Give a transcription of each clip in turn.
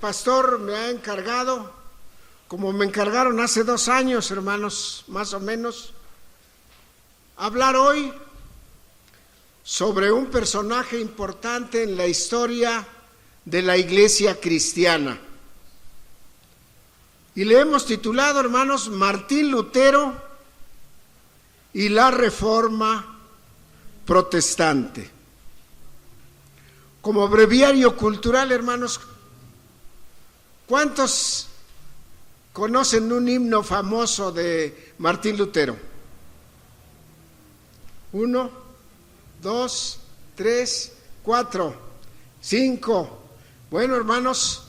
pastor me ha encargado, como me encargaron hace 2 años, hermanos, más o menos, hablar hoy sobre un personaje importante en la historia de la iglesia cristiana. Y le hemos titulado, hermanos, Martín Lutero y la Reforma Protestante. Como breviario cultural, hermanos, ¿cuántos conocen un himno famoso de Martín Lutero? 1, 2, 3, 4, 5. Bueno, hermanos,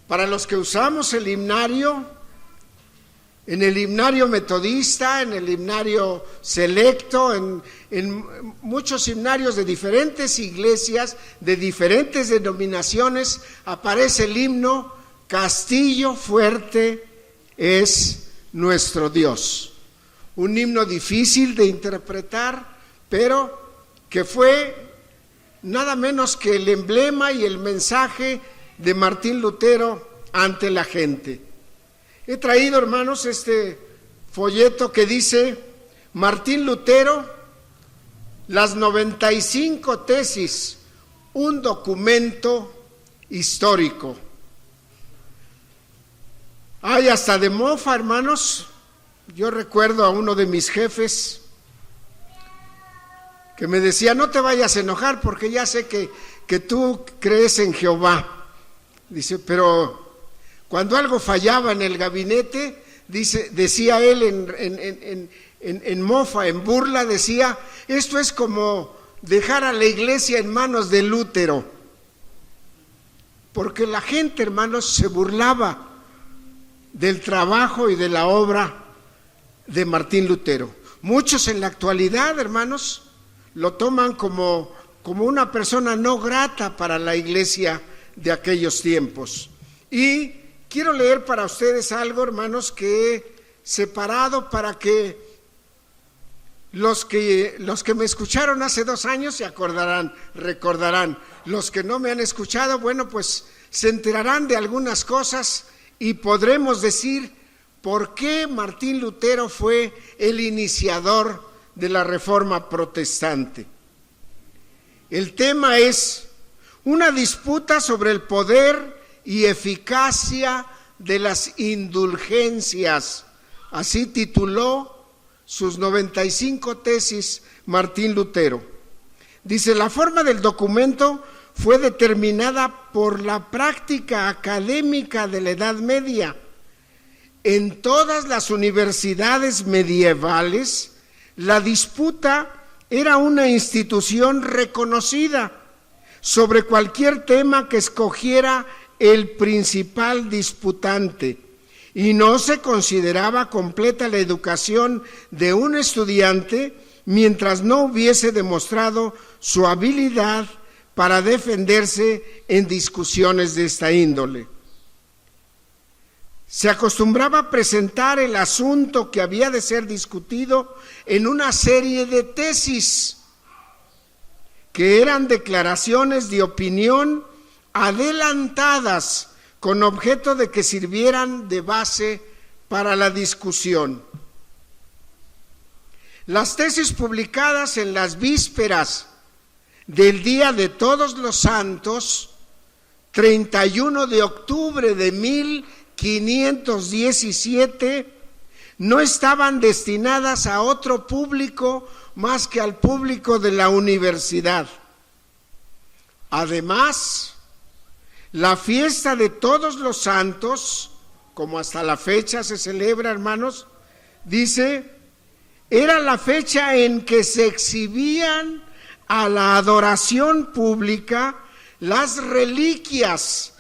para los que usamos el himnario, en el himnario metodista, en el himnario selecto, en muchos himnarios de diferentes iglesias, de diferentes denominaciones, aparece el himno Castillo fuerte es nuestro Dios. Un himno difícil de interpretar, pero que fue nada menos que el emblema y el mensaje de Martín Lutero ante la gente. He traído, hermanos, este folleto que dice Martín Lutero, las 95 tesis, un documento histórico. Hay hasta de mofa, hermanos. Yo recuerdo a uno de mis jefes que me decía, no te vayas a enojar porque ya sé que tú crees en Jehová. Dice, pero cuando algo fallaba en el gabinete, decía él en mofa, en burla, decía, esto es como dejar a la iglesia en manos de Lutero. Porque la gente, hermanos, se burlaba del trabajo y de la obra de Martín Lutero. Muchos en la actualidad, hermanos, lo toman como una persona no grata para la iglesia de aquellos tiempos. Y quiero leer para ustedes algo, hermanos, que he separado para que los que me escucharon hace 2 años se acordarán, recordarán. Los que no me han escuchado, bueno, pues se enterarán de algunas cosas y podremos decir por qué Martín Lutero fue el iniciador de la Reforma Protestante. El tema es una disputa sobre el poder y eficacia de las indulgencias. Así tituló sus 95 tesis Martín Lutero. Dice, la forma del documento fue determinada por la práctica académica de la Edad Media. En todas las universidades medievales, la disputa era una institución reconocida sobre cualquier tema que escogiera el principal disputante, y no se consideraba completa la educación de un estudiante mientras no hubiese demostrado su habilidad para defenderse en discusiones de esta índole. Se acostumbraba a presentar el asunto que había de ser discutido en una serie de tesis, que eran declaraciones de opinión adelantadas con objeto de que sirvieran de base para la discusión. Las tesis publicadas en las vísperas del Día de Todos los Santos, 31 de octubre de 1517, no estaban destinadas a otro público más que al público de la universidad. Además, la fiesta de Todos los Santos, como hasta la fecha se celebra, hermanos, dice, era la fecha en que se exhibían a la adoración pública las reliquias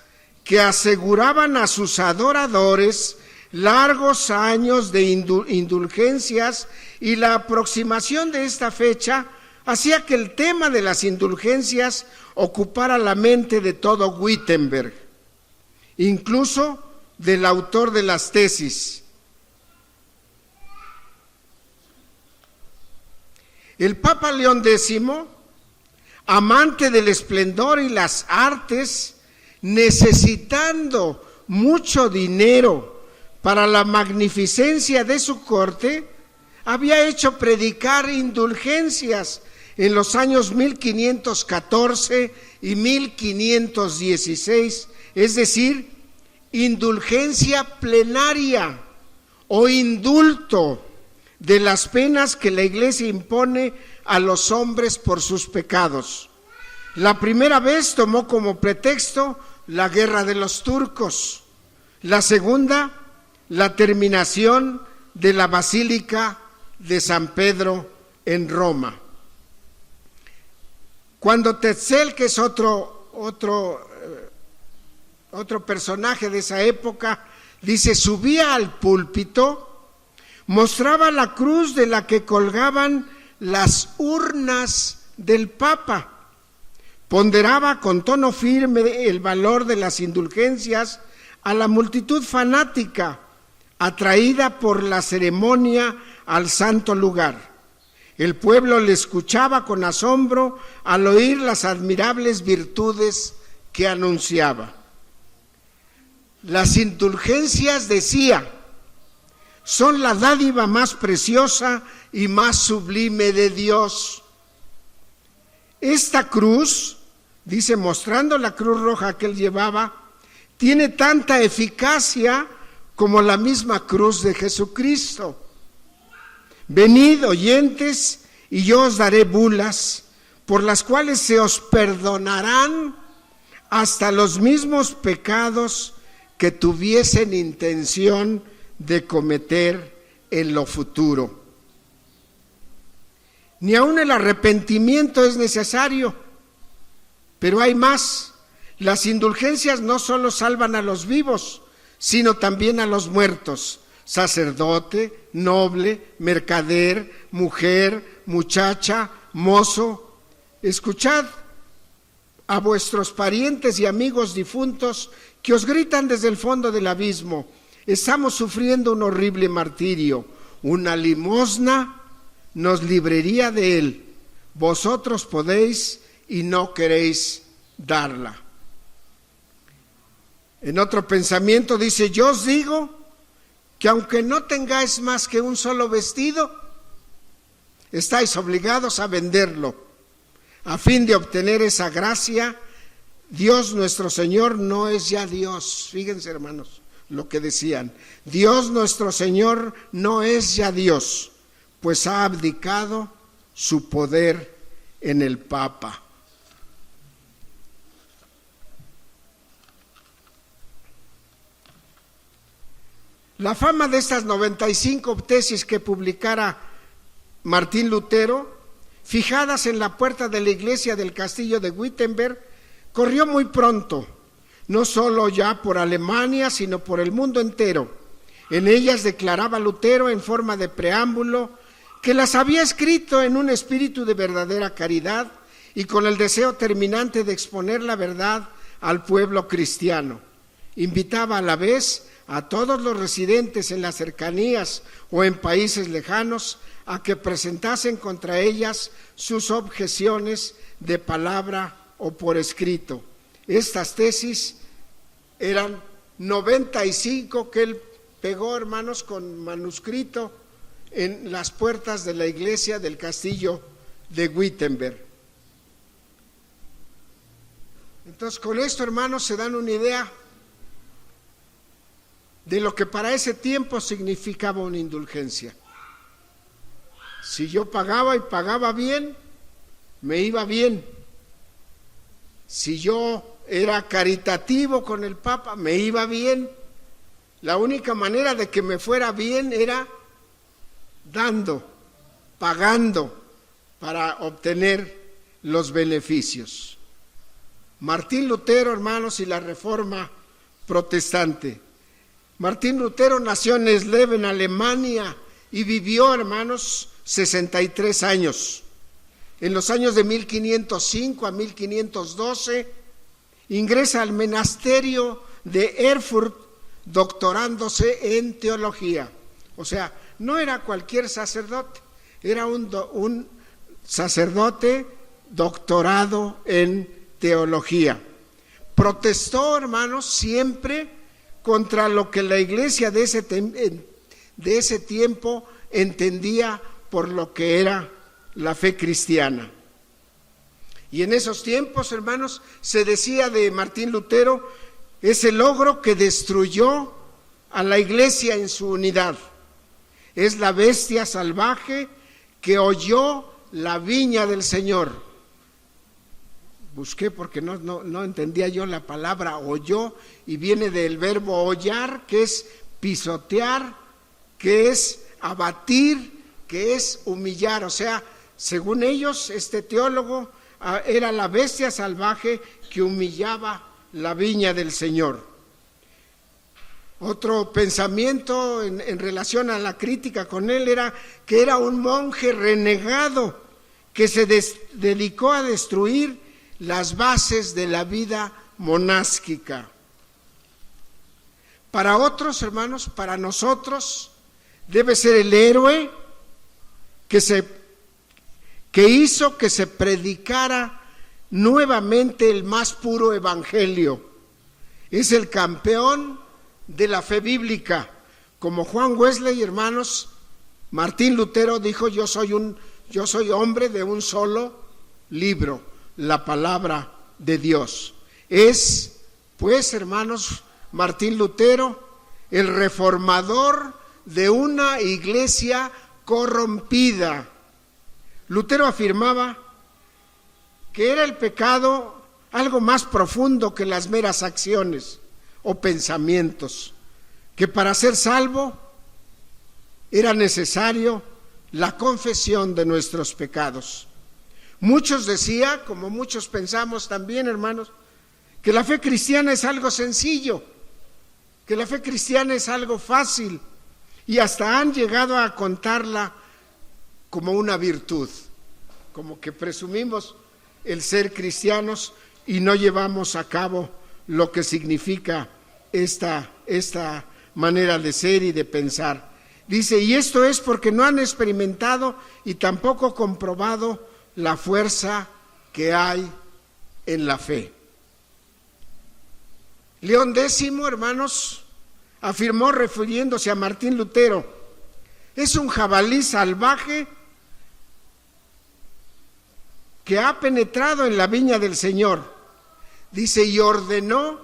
que aseguraban a sus adoradores largos años de indulgencias, y la aproximación de esta fecha hacía que el tema de las indulgencias ocupara la mente de todo Wittenberg, incluso del autor de las tesis. El Papa León X, amante del esplendor y las artes, necesitando mucho dinero para la magnificencia de su corte, había hecho predicar indulgencias en los años 1514 y 1516, es decir, indulgencia plenaria o indulto de las penas que la Iglesia impone a los hombres por sus pecados. La primera vez tomó como pretexto la guerra de los turcos, la segunda, la terminación de la Basílica de San Pedro en Roma. Cuando Tetzel, que es otro personaje de esa época, dice, subía al púlpito, mostraba la cruz de la que colgaban las urnas del Papa, ponderaba con tono firme el valor de las indulgencias a la multitud fanática, atraída por la ceremonia al santo lugar. El pueblo le escuchaba con asombro al oír las admirables virtudes que anunciaba. Las indulgencias, decía, son la dádiva más preciosa y más sublime de Dios. Esta cruz, dice, mostrando la cruz roja que él llevaba, tiene tanta eficacia como la misma cruz de Jesucristo. Venid, oyentes, y yo os daré bulas, por las cuales se os perdonarán hasta los mismos pecados que tuviesen intención de cometer en lo futuro. Ni aun el arrepentimiento es necesario, pero hay más. Las indulgencias no solo salvan a los vivos, sino también a los muertos. Sacerdote, noble, mercader, mujer, muchacha, mozo. Escuchad a vuestros parientes y amigos difuntos que os gritan desde el fondo del abismo: estamos sufriendo un horrible martirio, una limosna nos libraría de él, vosotros podéis y no queréis darla. En otro pensamiento dice: yo os digo que aunque no tengáis más que un solo vestido, estáis obligados a venderlo, a fin de obtener esa gracia. Dios nuestro Señor no es ya Dios. Fíjense, hermanos, lo que decían. Dios nuestro Señor no es ya Dios, pues ha abdicado su poder en el Papa. La fama de estas 95 tesis que publicara Martín Lutero, fijadas en la puerta de la iglesia del castillo de Wittenberg, corrió muy pronto, no solo ya por Alemania, sino por el mundo entero. En ellas declaraba Lutero en forma de preámbulo que las había escrito en un espíritu de verdadera caridad y con el deseo terminante de exponer la verdad al pueblo cristiano. Invitaba a la vez a todos los residentes en las cercanías o en países lejanos a que presentasen contra ellas sus objeciones de palabra o por escrito. Estas tesis eran 95 que él pegó, hermanos, con manuscrito en las puertas de la iglesia del castillo de Wittenberg. Entonces, con esto, hermanos, se dan una idea de lo que para ese tiempo significaba una indulgencia. Si yo pagaba y pagaba bien, me iba bien. Si yo era caritativo con el Papa, me iba bien. La única manera de que me fuera bien era dando, pagando para obtener los beneficios. Martín Lutero, hermanos, y la Reforma Protestante. Martín Lutero nació en Sleben, Alemania, y vivió, hermanos, 63 años. En los años de 1505 a 1512, ingresa al monasterio de Erfurt, doctorándose en teología. O sea, no era cualquier sacerdote, era un sacerdote doctorado en teología. protestó, hermanos, siempre contra lo que la iglesia de ese tiempo entendía por lo que era la fe cristiana. Y en esos tiempos, hermanos, se decía de Martín Lutero, es el ogro que destruyó a la iglesia en su unidad. Es la bestia salvaje que holló la viña del Señor. Busqué porque no entendía yo la palabra holló, y viene del verbo hollar, que es pisotear, que es abatir, que es humillar. O sea, según ellos, este teólogo era la bestia salvaje que humillaba la viña del Señor. Otro pensamiento en relación a la crítica con él era que era un monje renegado que se dedicó a destruir las bases de la vida monástica. Para otros, hermanos, para nosotros, debe ser el héroe que hizo que se predicara nuevamente el más puro evangelio. Es el campeón de la fe bíblica. Como Juan Wesley, hermanos, Martín Lutero dijo, yo soy hombre de un solo libro, la palabra de Dios. Es, pues, hermanos, Martín Lutero, el reformador de una iglesia corrompida. Lutero afirmaba que era el pecado algo más profundo que las meras acciones o pensamientos, que para ser salvo era necesario la confesión de nuestros pecados. Muchos decían, como muchos pensamos también, hermanos, que la fe cristiana es algo sencillo, que la fe cristiana es algo fácil, y hasta han llegado a contarla como una virtud, como que presumimos el ser cristianos y no llevamos a cabo lo que significa esta manera de ser y de pensar. Dice, y esto es porque no han experimentado y tampoco comprobado la fuerza que hay en la fe. León X, hermanos, afirmó refiriéndose a Martín Lutero, es un jabalí salvaje que ha penetrado en la viña del Señor. Dice, y ordenó,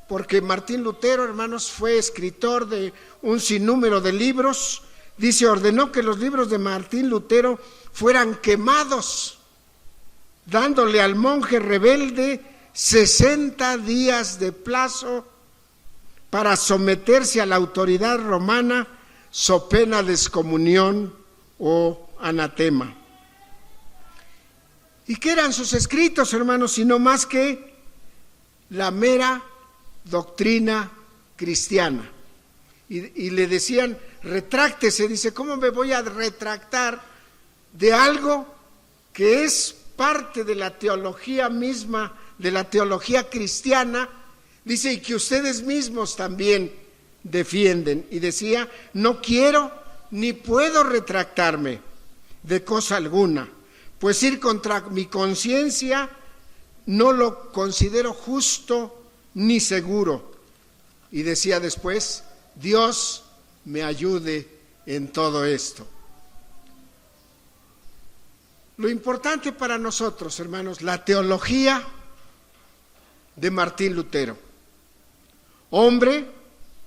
porque Martín Lutero, hermanos, fue escritor de un sinnúmero de libros, dice, ordenó que los libros de Martín Lutero fueran quemados, dándole al monje rebelde 60 días de plazo para someterse a la autoridad romana, so pena de excomunión o anatema. ¿Y qué eran sus escritos, hermanos? Sino más que la mera doctrina cristiana. Y le decían, retráctese. Dice, ¿cómo me voy a retractar de algo que es parte de la teología misma, de la teología cristiana? Dice, y que ustedes mismos también defienden. Y decía, no quiero ni puedo retractarme de cosa alguna, pues ir contra mi conciencia no lo considero justo ni seguro. Y decía después, Dios me ayude en todo esto. Lo importante para nosotros, hermanos, la teología de Martín Lutero, hombre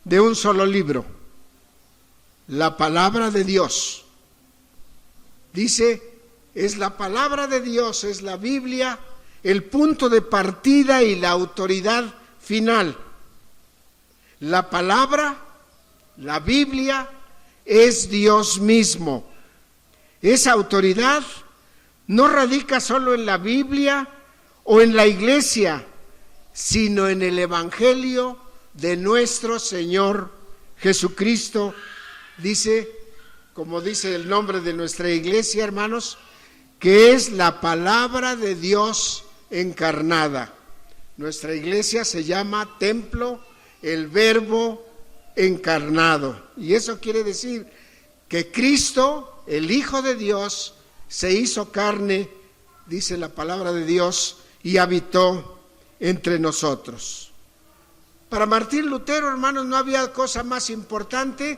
de un solo libro, la palabra de Dios. Dice, es la palabra de Dios, es la Biblia, el punto de partida y la autoridad final. La palabra, la Biblia, es Dios mismo. Esa autoridad no radica solo en la Biblia o en la iglesia, sino en el Evangelio de nuestro Señor Jesucristo. Dice, como dice el nombre de nuestra iglesia, hermanos, que es la palabra de Dios encarnada. Nuestra iglesia se llama Templo el Verbo encarnado. Y eso quiere decir que Cristo, el Hijo de Dios, se hizo carne, dice la palabra de Dios, y habitó entre nosotros. Para Martín Lutero, hermanos, no había cosa más importante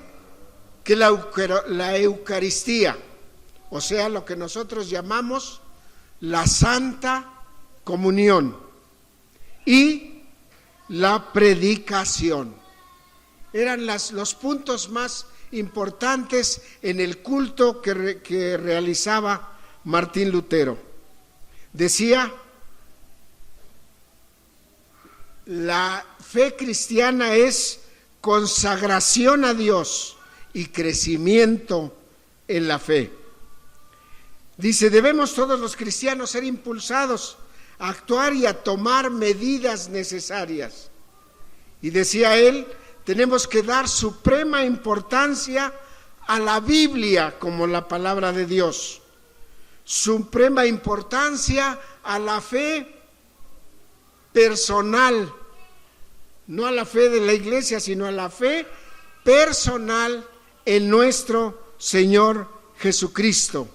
que la Eucaristía, o sea, lo que nosotros llamamos la Santa Comunión y la predicación. Eran los puntos más importantes en el culto que realizaba Martín Lutero. Decía, la fe cristiana es consagración a Dios y crecimiento en la fe. Dice, debemos todos los cristianos ser impulsados a actuar y a tomar medidas necesarias. Y decía él, tenemos que dar suprema importancia a la Biblia como la palabra de Dios, suprema importancia a la fe personal, no a la fe de la iglesia, sino a la fe personal en nuestro Señor Jesucristo.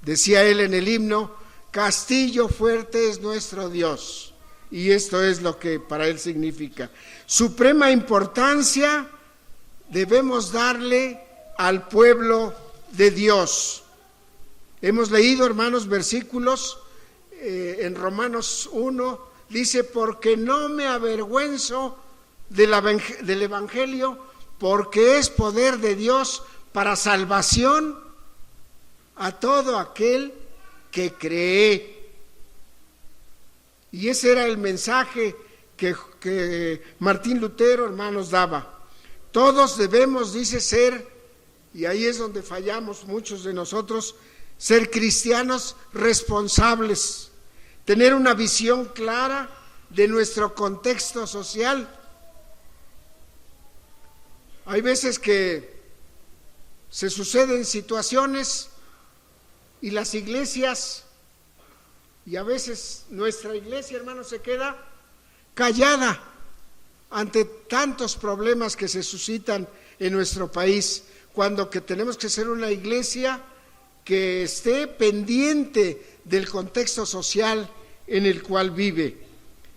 Decía él en el himno, castillo fuerte es nuestro Dios. Y esto es lo que para él significa. Suprema importancia debemos darle al pueblo de Dios. Hemos leído, hermanos, versículos en Romanos 1, dice, porque no me avergüenzo del Evangelio, porque es poder de Dios para salvación a todo aquel que cree. Y ese era el mensaje que Martín Lutero, hermanos, daba. Todos debemos, dice, ser, y ahí es donde fallamos muchos de nosotros, ser cristianos responsables, tener una visión clara de nuestro contexto social. Hay veces que se suceden situaciones y las iglesias, y a veces nuestra iglesia, hermanos, se queda callada ante tantos problemas que se suscitan en nuestro país, cuando que tenemos que ser una iglesia que esté pendiente del contexto social en el cual vive.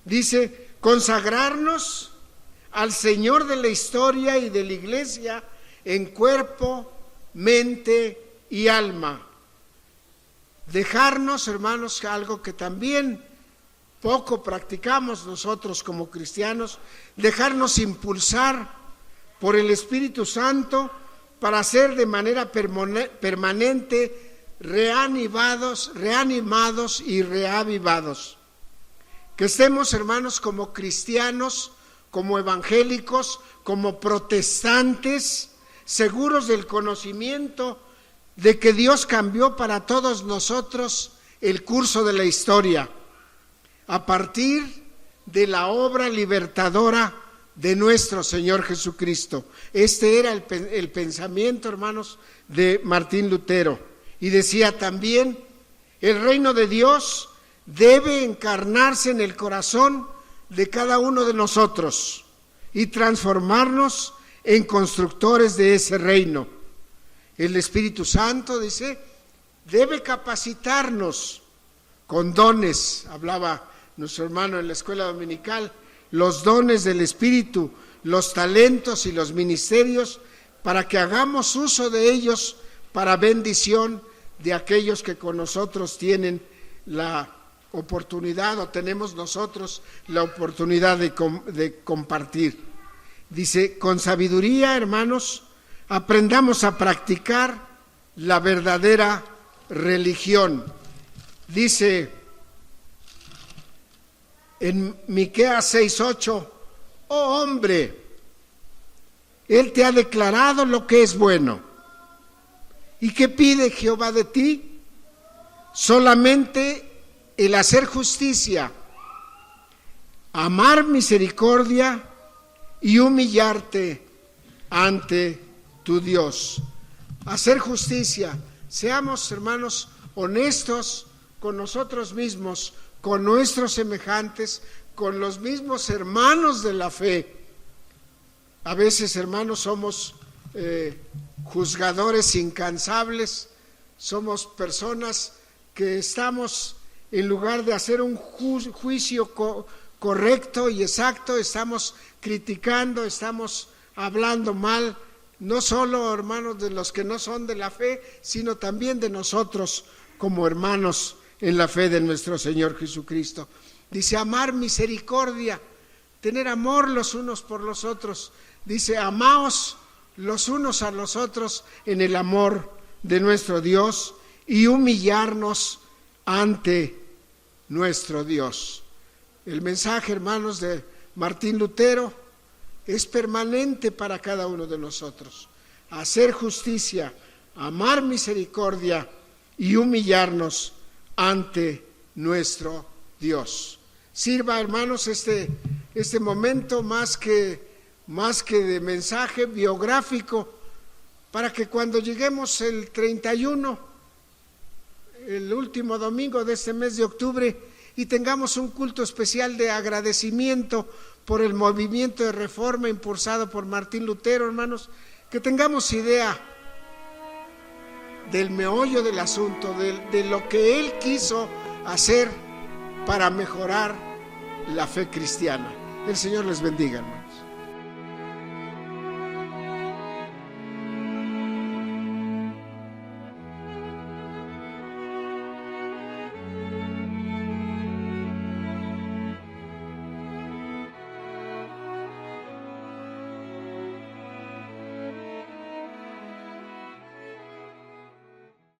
Dice, consagrarnos al Señor de la historia y de la iglesia en cuerpo, mente y alma. Dejarnos, hermanos, algo que también poco practicamos nosotros como cristianos, dejarnos impulsar por el Espíritu Santo para ser de manera permanente reanimados y reavivados. Que estemos, hermanos, como cristianos, como evangélicos, como protestantes, seguros del conocimiento de que Dios cambió para todos nosotros el curso de la historia, a partir de la obra libertadora de nuestro Señor Jesucristo. Este era el pensamiento, hermanos, de Martín Lutero. Y decía también, el reino de Dios debe encarnarse en el corazón de cada uno de nosotros y transformarnos en constructores de ese reino. El Espíritu Santo, dice, debe capacitarnos con dones. Hablaba nuestro hermano en la escuela dominical, los dones del Espíritu, los talentos y los ministerios, para que hagamos uso de ellos para bendición de aquellos que con nosotros tienen la oportunidad, o tenemos nosotros la oportunidad de compartir. Dice, con sabiduría, hermanos, aprendamos a practicar la verdadera religión. Dice en Miqueas 6:8, oh hombre, Él te ha declarado lo que es bueno. ¿Y qué pide Jehová de ti? Solamente el hacer justicia, amar misericordia y humillarte ante tu Dios. Hacer justicia. Seamos, hermanos, honestos con nosotros mismos, con nuestros semejantes, con los mismos hermanos de la fe. A veces, hermanos, somos juzgadores incansables, somos personas que estamos en lugar de hacer un juicio correcto y exacto, estamos criticando, estamos hablando mal, no solo, hermanos, de los que no son de la fe, sino también de nosotros como hermanos en la fe de nuestro Señor Jesucristo. Dice, amar misericordia, tener amor los unos por los otros. Dice, amaos los unos a los otros en el amor de nuestro Dios y humillarnos ante nuestro Dios. El mensaje, hermanos, de Martín Lutero es permanente para cada uno de nosotros. Hacer justicia, amar misericordia y humillarnos ante nuestro Dios. Sirva, hermanos, este momento más que de mensaje biográfico, para que cuando lleguemos el 31, el último domingo de este mes de octubre, y tengamos un culto especial de agradecimiento por el movimiento de reforma impulsado por Martín Lutero, hermanos, que tengamos idea del meollo del asunto, de lo que él quiso hacer para mejorar la fe cristiana. El Señor les bendiga, hermanos.